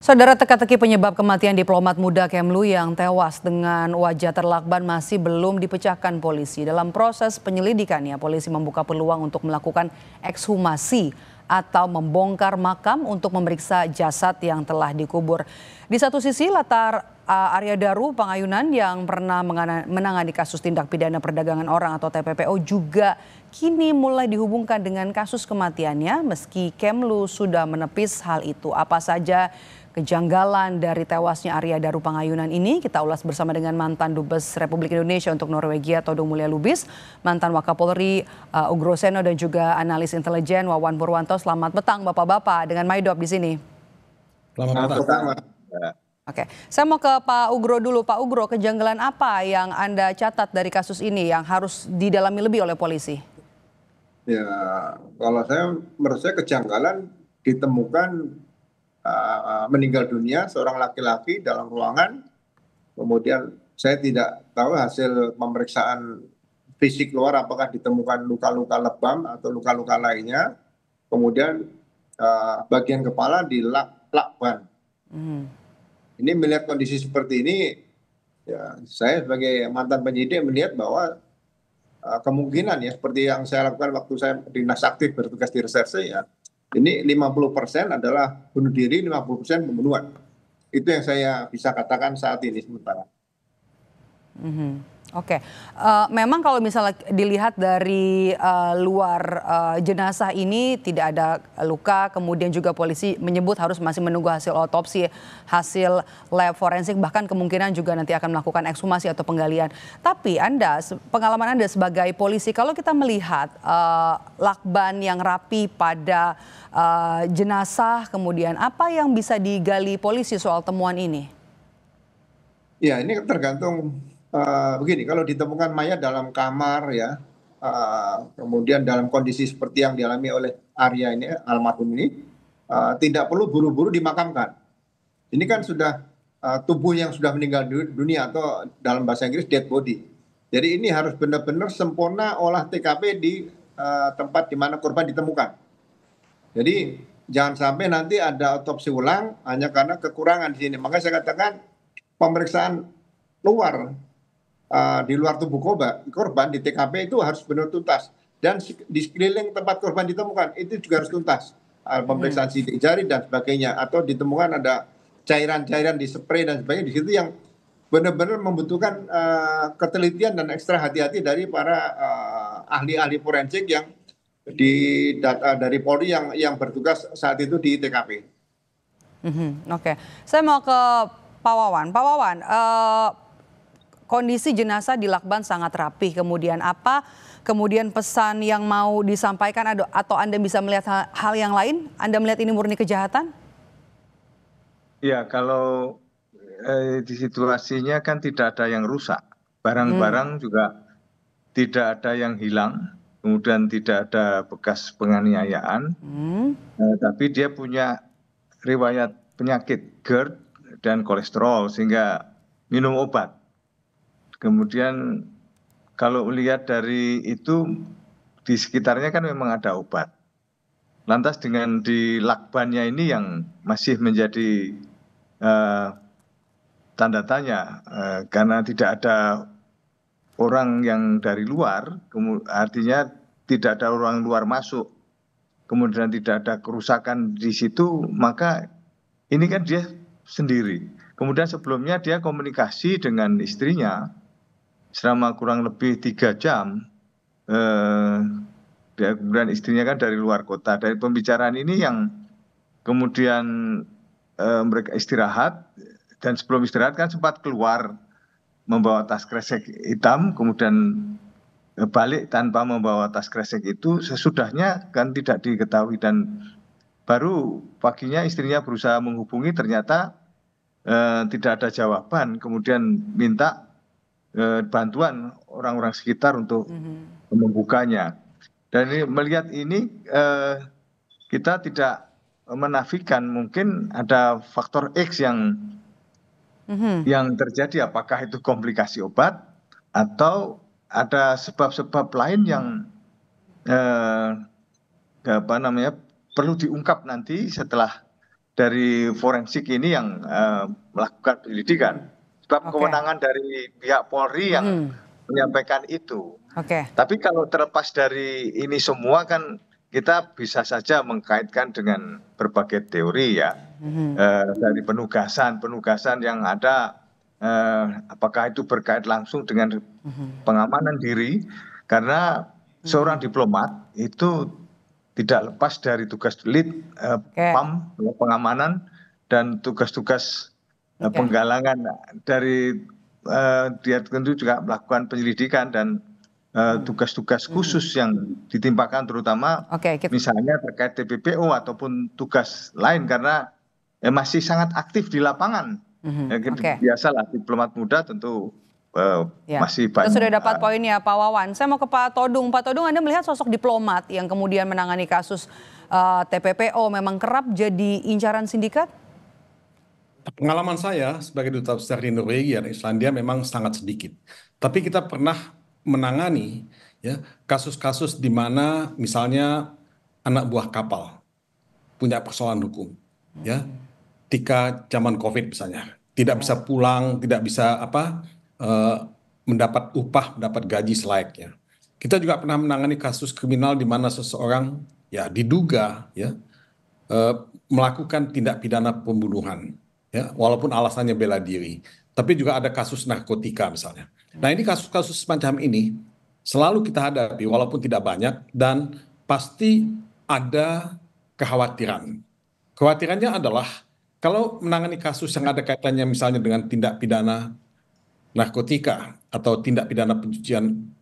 Saudara, teka-teki penyebab kematian diplomat muda Kemlu yang tewas dengan wajah terlakban masih belum dipecahkan polisi. Dalam proses penyelidikannya, polisi membuka peluang untuk melakukan ekshumasi atau membongkar makam untuk memeriksa jasad yang telah dikubur. Di satu sisi, latar Arya Daru Pangayunan yang pernah menangani kasus tindak pidana perdagangan orang atau TPPO juga kini mulai dihubungkan dengan kasus kematiannya meski Kemlu sudah menepis hal itu. Apa saja kejanggalan dari tewasnya Arya Daru Pangayunan ini? Kita ulas bersama dengan mantan Dubes Republik Indonesia untuk Norwegia Todung Mulya Lubis, mantan Wakapolri Ugro Seno dan juga analis intelijen Wawan Purwanto. Selamat petang Bapak-bapak dengan Maidop di sini. Selamat petang. Oke, saya mau ke Pak Ugro dulu. Pak Ugro, kejanggalan apa yang Anda catat dari kasus ini yang harus didalami lebih oleh polisi? Ya, kalau menurut saya kejanggalan ditemukan meninggal dunia seorang laki-laki dalam ruangan. Kemudian saya tidak tahu hasil pemeriksaan fisik luar apakah ditemukan luka-luka lebam atau luka-luka lainnya. Kemudian bagian kepala dilakban. Ini melihat kondisi seperti ini, ya saya sebagai mantan penyidik melihat bahwa kemungkinan ya seperti yang saya lakukan waktu saya dinas aktif bertugas di reserse ya, ini 50% adalah bunuh diri, 50% pembunuhan. Itu yang saya bisa katakan saat ini sementara. Oke, memang kalau misalnya dilihat dari luar jenazah ini tidak ada luka, kemudian juga polisi menyebut harus masih menunggu hasil otopsi, hasil lab forensik, bahkan kemungkinan juga nanti akan melakukan ekshumasi atau penggalian. Tapi pengalaman Anda sebagai polisi, kalau kita melihat lakban yang rapi pada jenazah, kemudian apa yang bisa digali polisi soal temuan ini? Ya, ini tergantung. Begini, kalau ditemukan mayat dalam kamar ya, kemudian dalam kondisi seperti yang dialami oleh Arya ini, almarhum ini, tidak perlu buru-buru dimakamkan. Ini kan sudah tubuh yang sudah meninggal dunia atau dalam bahasa Inggris dead body. Jadi ini harus benar-benar sempurna olah TKP di tempat di mana korban ditemukan. Jadi jangan sampai nanti ada otopsi ulang hanya karena kekurangan di sini. Makanya saya katakan pemeriksaan luar di luar tubuh korban di TKP itu harus benar tuntas, dan di sekeliling tempat korban ditemukan itu juga harus tuntas, pemeriksaan sidik jari dan sebagainya, atau ditemukan ada cairan-cairan di spray dan sebagainya di situ yang benar-benar membutuhkan ketelitian dan ekstra hati-hati dari para ahli-ahli forensik yang dari Polri yang bertugas saat itu di TKP. Oke, saya mau ke Pak Wawan. Pak Wawan, kondisi jenazah di lakban sangat rapih. Kemudian pesan yang mau disampaikan atau Anda bisa melihat hal yang lain? Anda melihat ini murni kejahatan? Ya, kalau di situasinya kan tidak ada yang rusak. Barang-barang juga tidak ada yang hilang. Kemudian tidak ada bekas penganiayaan. Tapi dia punya riwayat penyakit GERD dan kolesterol sehingga minum obat. Kemudian kalau melihat dari itu di sekitarnya kan memang ada obat. Lantas dengan di lakbannya ini yang masih menjadi tanda tanya karena tidak ada orang yang dari luar, artinya tidak ada orang luar masuk, kemudian tidak ada kerusakan di situ, maka ini kan dia sendiri. Kemudian sebelumnya dia komunikasi dengan istrinya selama kurang lebih 3 jam. Kemudian istrinya kan dari luar kota. Dari pembicaraan ini yang kemudian mereka istirahat, dan sebelum istirahat kan sempat keluar membawa tas kresek hitam, kemudian balik tanpa membawa tas kresek itu. Sesudahnya kan tidak diketahui, dan baru paginya istrinya berusaha menghubungi, ternyata tidak ada jawaban, kemudian minta bantuan orang-orang sekitar untuk membukanya. Dan melihat ini kita tidak menafikan mungkin ada faktor X yang terjadi, apakah itu komplikasi obat atau ada sebab-sebab lain yang perlu diungkap nanti setelah dari forensik ini yang melakukan penyelidikan. Sebab kewenangan dari pihak Polri yang menyampaikan itu. Tapi kalau terlepas dari ini semua kan kita bisa saja mengkaitkan dengan berbagai teori ya. Dari penugasan yang ada, apakah itu berkait langsung dengan pengamanan diri, karena seorang diplomat itu tidak lepas dari tugas lead PAM pengamanan dan tugas-tugas penggalangan dari dia tentu juga melakukan penyelidikan dan tugas-tugas khusus yang ditimpakan terutama misalnya terkait TPPO ataupun tugas lain karena masih sangat aktif di lapangan. Biasalah diplomat muda tentu masih banyak. Kita sudah dapat poinnya Pak Wawan. Saya mau ke Pak Todung. Pak Todung, Anda melihat sosok diplomat yang kemudian menangani kasus TPPO memang kerap jadi incaran sindikat? Pengalaman saya sebagai duta besar di Norwegia dan Islandia memang sangat sedikit. Tapi kita pernah menangani ya kasus-kasus di mana misalnya anak buah kapal punya persoalan hukum, ya ketika zaman COVID misalnya tidak bisa pulang, tidak bisa mendapat upah, mendapat gaji selayaknya. Kita juga pernah menangani kasus kriminal di mana seseorang ya diduga ya melakukan tindak pidana pembunuhan. Ya, walaupun alasannya bela diri, tapi juga ada kasus narkotika misalnya. Nah ini kasus-kasus semacam ini selalu kita hadapi walaupun tidak banyak dan pasti ada kekhawatiran. Kekhawatirannya adalah kalau menangani kasus yang ada kaitannya misalnya dengan tindak pidana narkotika atau tindak pidana pencucian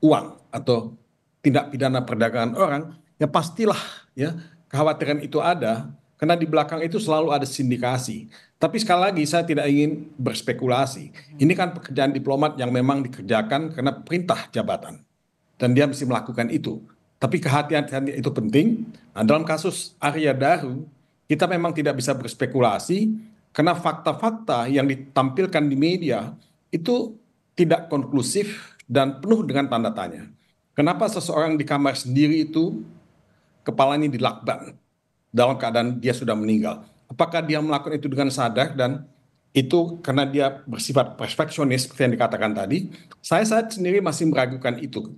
uang atau tindak pidana perdagangan orang, ya pastilah ya kekhawatiran itu ada. Karena di belakang itu selalu ada sindikasi. Tapi sekali lagi saya tidak ingin berspekulasi. Ini kan pekerjaan diplomat yang memang dikerjakan karena perintah jabatan. Dan dia mesti melakukan itu. Tapi kehati-hatian itu penting. Nah, dalam kasus Arya Daru, kita memang tidak bisa berspekulasi karena fakta-fakta yang ditampilkan di media itu tidak konklusif dan penuh dengan tanda tanya. Kenapa seseorang di kamar sendiri itu kepalanya dilakban? Dalam keadaan dia sudah meninggal. Apakah dia melakukan itu dengan sadar dan itu karena dia bersifat perfeksionis seperti yang dikatakan tadi? Saya sendiri masih meragukan itu.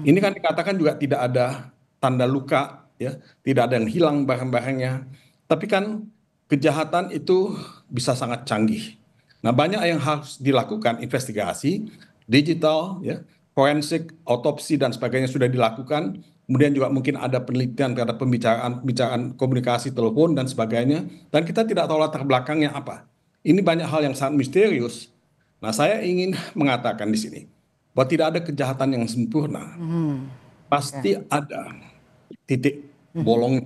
Ini kan dikatakan juga tidak ada tanda luka, ya, tidak ada yang hilang barang-barangnya. Tapi kan kejahatan itu bisa sangat canggih. Nah banyak yang harus dilakukan investigasi, digital, ya, forensik, autopsi dan sebagainya sudah dilakukan. Kemudian juga mungkin ada penelitian terhadap pembicaraan komunikasi telepon dan sebagainya. Dan kita tidak tahu latar belakangnya apa. Ini banyak hal yang sangat misterius. Nah saya ingin mengatakan di sini bahwa tidak ada kejahatan yang sempurna. Pasti ada titik bolong.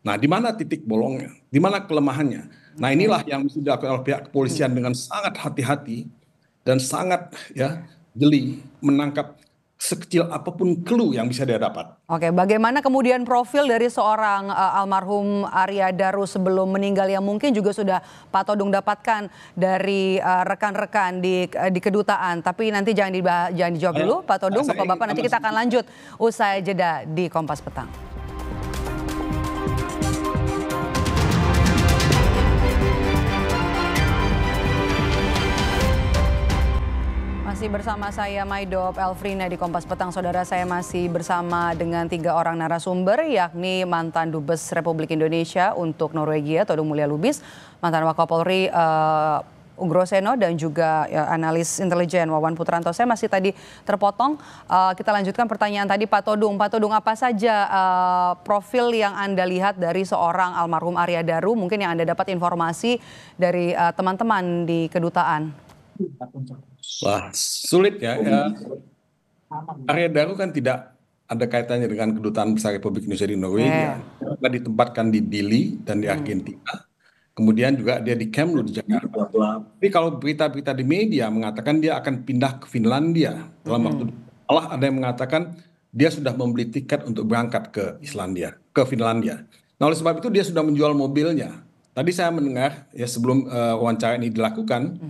Nah di mana titik bolongnya? Di mana kelemahannya? Nah inilah yang mesti dilakukan oleh pihak kepolisian dengan sangat hati-hati dan sangat ya jeli menangkap sekecil apapun clue yang bisa dia dapat. Oke, bagaimana kemudian profil dari seorang almarhum Arya Daru sebelum meninggal yang mungkin juga sudah Pak Todung dapatkan dari rekan-rekan di kedutaan. Tapi nanti jangan dijawab dulu Pak Todung, Bapak-bapak, nanti kita akan lanjut usai jeda di Kompas Petang. Masih bersama saya Maidop Elfrina di Kompas Petang. Saudara, saya masih bersama dengan 3 orang narasumber, yakni mantan Dubes Republik Indonesia untuk Norwegia Todung Mulya Lubis, mantan Wakapolri Ugroseno, dan juga analis intelijen Wawan Putranto. Saya masih tadi terpotong. Kita lanjutkan pertanyaan tadi Pak Todung. Pak Todung, apa saja profil yang Anda lihat dari seorang almarhum Arya Daru, mungkin yang Anda dapat informasi dari teman-teman di kedutaan? Wah, sulit ya. Arya Daru kan tidak ada kaitannya dengan kedutaan besar Republik Indonesia di Norwegia. Dia ditempatkan di Dili dan di Argentina. Kemudian juga dia di Kemlu di Jakarta. Tapi kalau berita-berita di media mengatakan dia akan pindah ke Finlandia dalam waktu. Malah ada yang mengatakan dia sudah membeli tiket untuk berangkat ke Finlandia. Nah, oleh sebab itu dia sudah menjual mobilnya. Tadi saya mendengar ya sebelum wawancara ini dilakukan.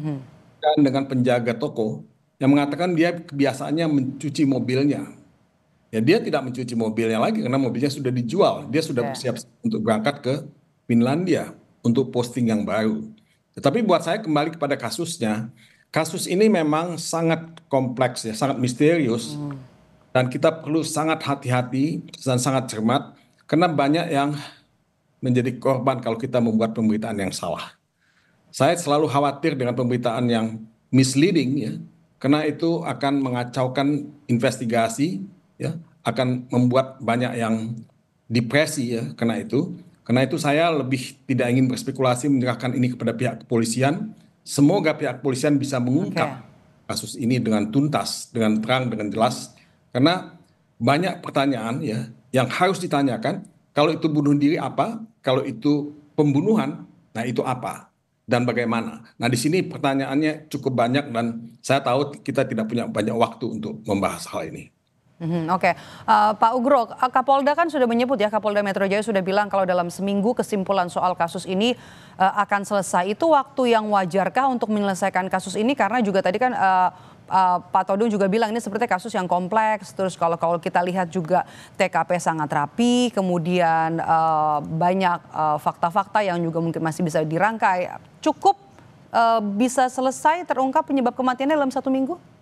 Dengan penjaga toko yang mengatakan dia kebiasaannya mencuci mobilnya. Ya dia tidak mencuci mobilnya lagi karena mobilnya sudah dijual. Dia sudah bersiap untuk berangkat ke Finlandia. untuk posting yang baru. Tetapi buat saya kembali kepada kasusnya, kasus ini memang sangat kompleks ya, sangat misterius. Dan kita perlu sangat hati-hati dan sangat cermat karena banyak yang menjadi korban kalau kita membuat pemberitaan yang salah. Saya selalu khawatir dengan pemberitaan yang misleading ya, karena itu akan mengacaukan investigasi ya, akan membuat banyak yang depresi ya karena itu. Karena itu saya lebih tidak ingin berspekulasi menyerahkan ini kepada pihak kepolisian. Semoga pihak kepolisian bisa mengungkap kasus ini dengan tuntas, dengan terang, dengan jelas. Karena banyak pertanyaan ya yang harus ditanyakan. Kalau itu bunuh diri apa? Kalau itu pembunuhan, nah itu apa? Dan bagaimana? Nah di sini pertanyaannya cukup banyak dan saya tahu kita tidak punya banyak waktu untuk membahas hal ini. Oke. Pak Ugro, Kapolda kan sudah menyebut ya, Kapolda Metro Jaya sudah bilang kalau dalam seminggu kesimpulan soal kasus ini akan selesai. Itu waktu yang wajarkah untuk menyelesaikan kasus ini? Karena juga tadi kan Pak Todung juga bilang ini seperti kasus yang kompleks. Terus kalau kita lihat juga TKP sangat rapi, kemudian banyak fakta-fakta yang juga mungkin masih bisa dirangkai. Cukup bisa selesai terungkap penyebab kematiannya dalam 1 minggu?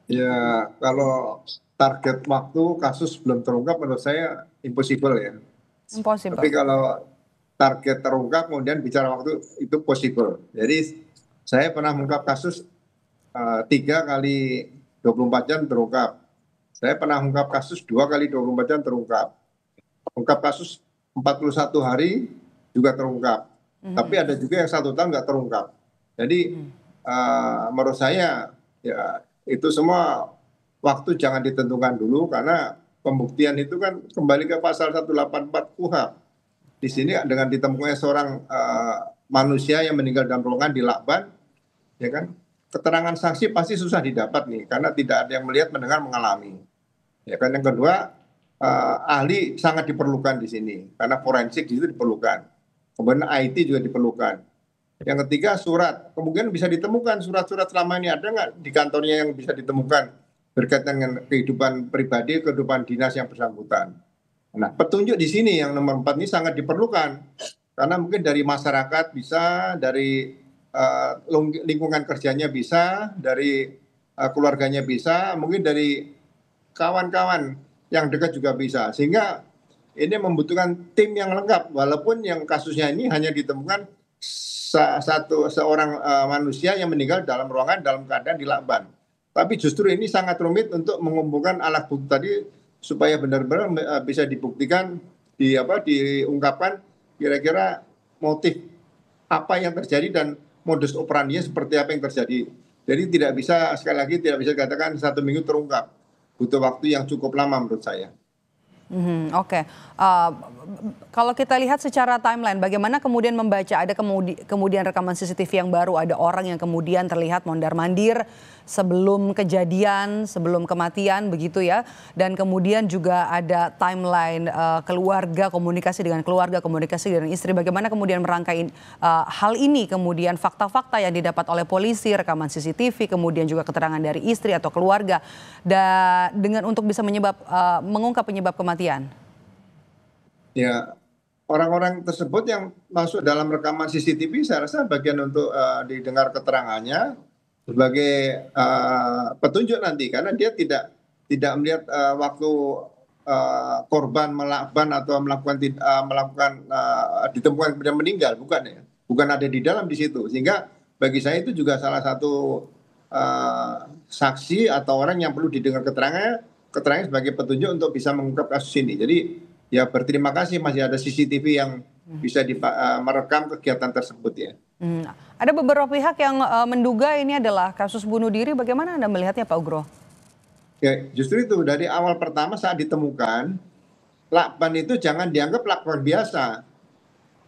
Ya, kalau target waktu kasus belum terungkap menurut saya impossible ya. Impossible. Tapi kalau target terungkap kemudian bicara waktu itu possible. Jadi saya pernah mengungkap kasus 3 kali 24 jam terungkap. Saya pernah mengungkap kasus 2 kali 24 jam terungkap. Ungkap kasus 41 hari juga terungkap. Tapi ada juga yang 1 tahun nggak terungkap. Jadi menurut saya ya itu semua waktu jangan ditentukan dulu karena pembuktian itu kan kembali ke pasal 184 KUHP. Di sini dengan ditemukannya seorang manusia yang meninggal dalam ruangan di Lakban, ya kan, keterangan saksi pasti susah didapat nih karena tidak ada yang melihat, mendengar, mengalami. Ya kan, yang kedua ahli sangat diperlukan di sini karena forensik itu diperlukan. Kemudian IT juga diperlukan. Yang ketiga surat, kemungkinan bisa ditemukan surat-surat selama ini ada nggak di kantornya yang bisa ditemukan berkaitan dengan kehidupan pribadi, kehidupan dinas yang bersangkutan. Nah, petunjuk di sini yang nomor 4 ini sangat diperlukan karena mungkin dari masyarakat bisa, dari lingkungan kerjanya bisa, dari keluarganya bisa, mungkin dari kawan-kawan yang dekat juga bisa. Sehingga ini membutuhkan tim yang lengkap walaupun yang kasusnya ini hanya ditemukan seorang manusia yang meninggal dalam ruangan dalam keadaan di Lakban. Tapi justru ini sangat rumit untuk mengumpulkan alat bukti tadi supaya benar-benar bisa dibuktikan, diungkapkan kira-kira motif apa yang terjadi dan modus operandinya seperti apa yang terjadi. Jadi tidak bisa, sekali lagi tidak bisa dikatakan 1 minggu terungkap. Butuh waktu yang cukup lama menurut saya. Oke. Kalau kita lihat secara timeline, bagaimana kemudian membaca ada kemudian rekaman CCTV yang baru, ada orang yang kemudian terlihat mondar-mandir sebelum kejadian, sebelum kematian begitu ya, dan kemudian juga ada timeline keluarga, komunikasi dengan keluarga, komunikasi dengan istri, bagaimana kemudian merangkai hal ini, kemudian fakta-fakta yang didapat oleh polisi, rekaman CCTV, kemudian juga keterangan dari istri atau keluarga, dan dengan untuk bisa mengungkap penyebab kematian. Ya, orang-orang tersebut yang masuk dalam rekaman CCTV saya rasa bagian untuk didengar keterangannya sebagai petunjuk nanti karena dia tidak melihat waktu korban melakban atau melakukan ditemukan kemudian meninggal, bukan ada di dalam di situ, sehingga bagi saya itu juga salah satu saksi atau orang yang perlu didengar keterangannya sebagai petunjuk untuk bisa mengungkap kasus ini. Jadi ya berterima kasih masih ada CCTV yang bisa merekam kegiatan tersebut ya. Ada beberapa pihak yang menduga ini adalah kasus bunuh diri. Bagaimana Anda melihatnya Pak Ugro? Ya justru itu dari awal pertama saat ditemukan lakban itu jangan dianggap lakban biasa,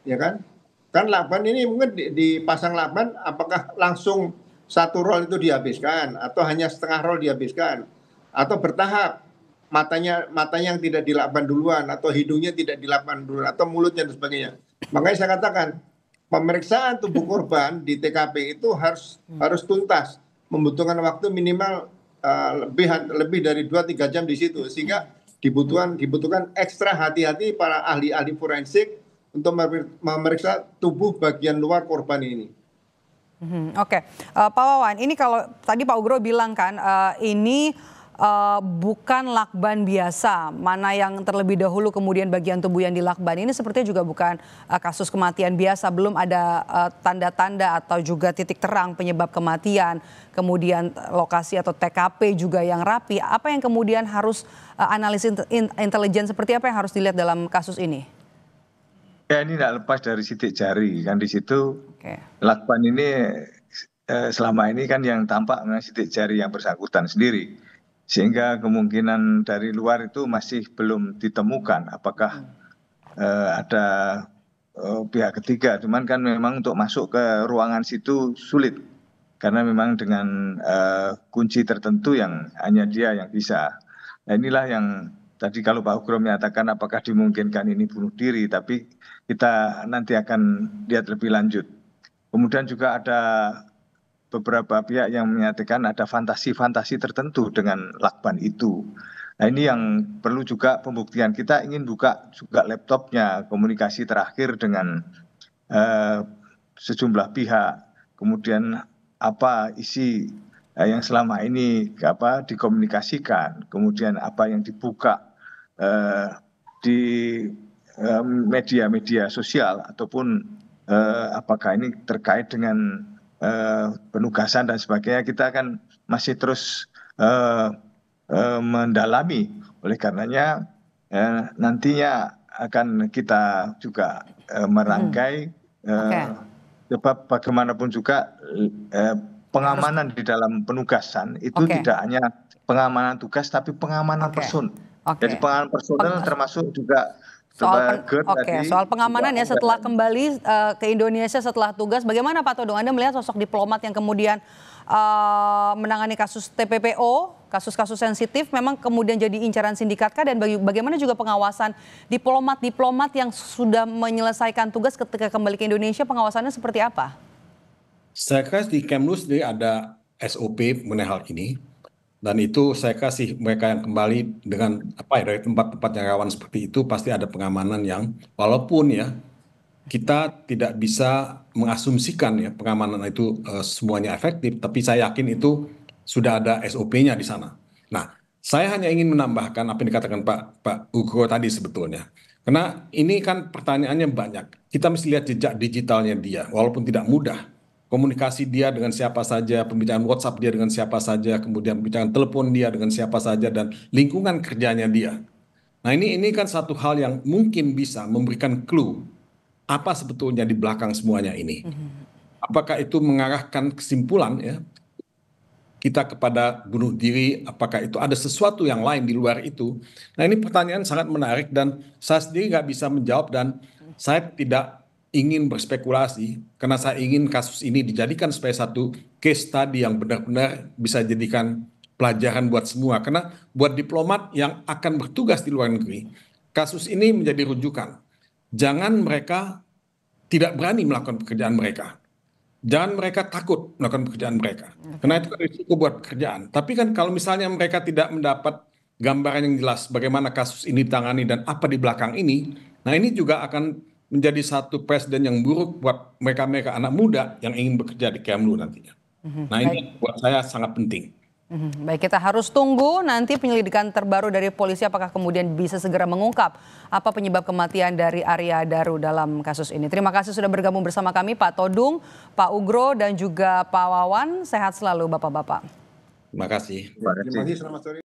ya kan? Kan lakban ini mungkin dipasang lakban apakah langsung 1 roll itu dihabiskan atau hanya setengah roll dihabiskan atau bertahap. Matanya yang tidak dilakban duluan atau hidungnya tidak dilakban duluan atau mulutnya dan sebagainya. Makanya saya katakan pemeriksaan tubuh korban di TKP itu harus tuntas, membutuhkan waktu minimal lebih dari 2-3 jam di situ, sehingga dibutuhkan ekstra hati-hati para ahli-ahli forensik untuk memeriksa tubuh bagian luar korban ini. Oke, Pak Wawan, ini kalau tadi Pak Ugro bilang kan ini bukan lakban biasa, mana yang terlebih dahulu kemudian bagian tubuh yang dilakban ini sepertinya juga bukan kasus kematian biasa, belum ada tanda-tanda atau juga titik terang penyebab kematian, kemudian lokasi atau TKP juga yang rapi. Apa yang kemudian harus analisis intelijen seperti apa yang harus dilihat dalam kasus ini? Ya, ini tidak lepas dari sidik jari kan di situ. Lakban ini selama ini kan yang tampak memang sidik jari yang bersangkutan sendiri, sehingga kemungkinan dari luar itu masih belum ditemukan apakah ada pihak ketiga. Cuman kan memang untuk masuk ke ruangan situ sulit karena memang dengan kunci tertentu yang hanya dia yang bisa. Nah, inilah yang tadi kalau Pak Ugro menyatakan apakah dimungkinkan ini bunuh diri, tapi kita nanti akan lihat lebih lanjut. Kemudian juga ada beberapa pihak yang menyatakan ada fantasi-fantasi tertentu dengan lakban itu. Nah, ini yang perlu juga pembuktian. Kita ingin buka juga laptopnya, komunikasi terakhir dengan sejumlah pihak. Kemudian apa isi yang selama ini dikomunikasikan, kemudian apa yang dibuka di media-media sosial ataupun apakah ini terkait dengan penugasan dan sebagainya, kita akan masih terus mendalami. Oleh karenanya nantinya akan kita juga merangkai sebab bagaimanapun juga pengamanan di dalam penugasan itu tidak hanya pengamanan tugas tapi pengamanan person. Jadi pengamanan personel termasuk juga soal pengamanan ya setelah kembali ke Indonesia setelah tugas, bagaimana Pak Todung? Anda melihat sosok diplomat yang kemudian menangani kasus TPPO, kasus-kasus sensitif, memang kemudian jadi incaran sindikatkah, dan bagaimana juga pengawasan diplomat-diplomat yang sudah menyelesaikan tugas ketika kembali ke Indonesia, pengawasannya seperti apa? Saya kira di Kemlu sendiri ada SOP mengenai hal ini. Dan itu saya kasih mereka yang kembali dengan dari tempat-tempat yang rawan seperti itu pasti ada pengamanan yang walaupun ya kita tidak bisa mengasumsikan ya pengamanan itu semuanya efektif, tapi saya yakin itu sudah ada SOP-nya di sana. Nah, saya hanya ingin menambahkan apa yang dikatakan Pak Ugro tadi sebetulnya. Karena ini kan pertanyaannya banyak. Kita mesti lihat jejak digitalnya dia, walaupun tidak mudah. Komunikasi dia dengan siapa saja, pembicaraan WhatsApp dia dengan siapa saja, kemudian pembicaraan telepon dia dengan siapa saja, dan lingkungan kerjanya dia. Nah, ini kan satu hal yang mungkin bisa memberikan clue apa sebetulnya di belakang semuanya ini. Apakah itu mengarahkan kesimpulan ya kita kepada bunuh diri, apakah itu ada sesuatu yang lain di luar itu. Nah, ini pertanyaan sangat menarik dan saya sendiri nggak bisa menjawab, dan saya tidak ingin berspekulasi karena saya ingin kasus ini dijadikan sebagai satu case study yang benar-benar bisa jadikan pelajaran buat semua. Karena buat diplomat yang akan bertugas di luar negeri, kasus ini menjadi rujukan. Jangan mereka tidak berani melakukan pekerjaan mereka. Jangan mereka takut melakukan pekerjaan mereka. Karena itu kan risiko buat pekerjaan. Tapi kan kalau misalnya mereka tidak mendapat gambaran yang jelas bagaimana kasus ini ditangani dan apa di belakang ini, nah ini juga akan menjadi satu presiden yang buruk buat mereka-mereka anak muda yang ingin bekerja di Kemlu nantinya. Nah, ini buat saya sangat penting. Baik, kita harus tunggu nanti penyelidikan terbaru dari polisi apakah kemudian bisa segera mengungkap apa penyebab kematian dari Arya Daru dalam kasus ini. Terima kasih sudah bergabung bersama kami Pak Todung, Pak Ugro, dan juga Pak Wawan. Sehat selalu Bapak-Bapak. Terima kasih. Terima kasih, selamat sore.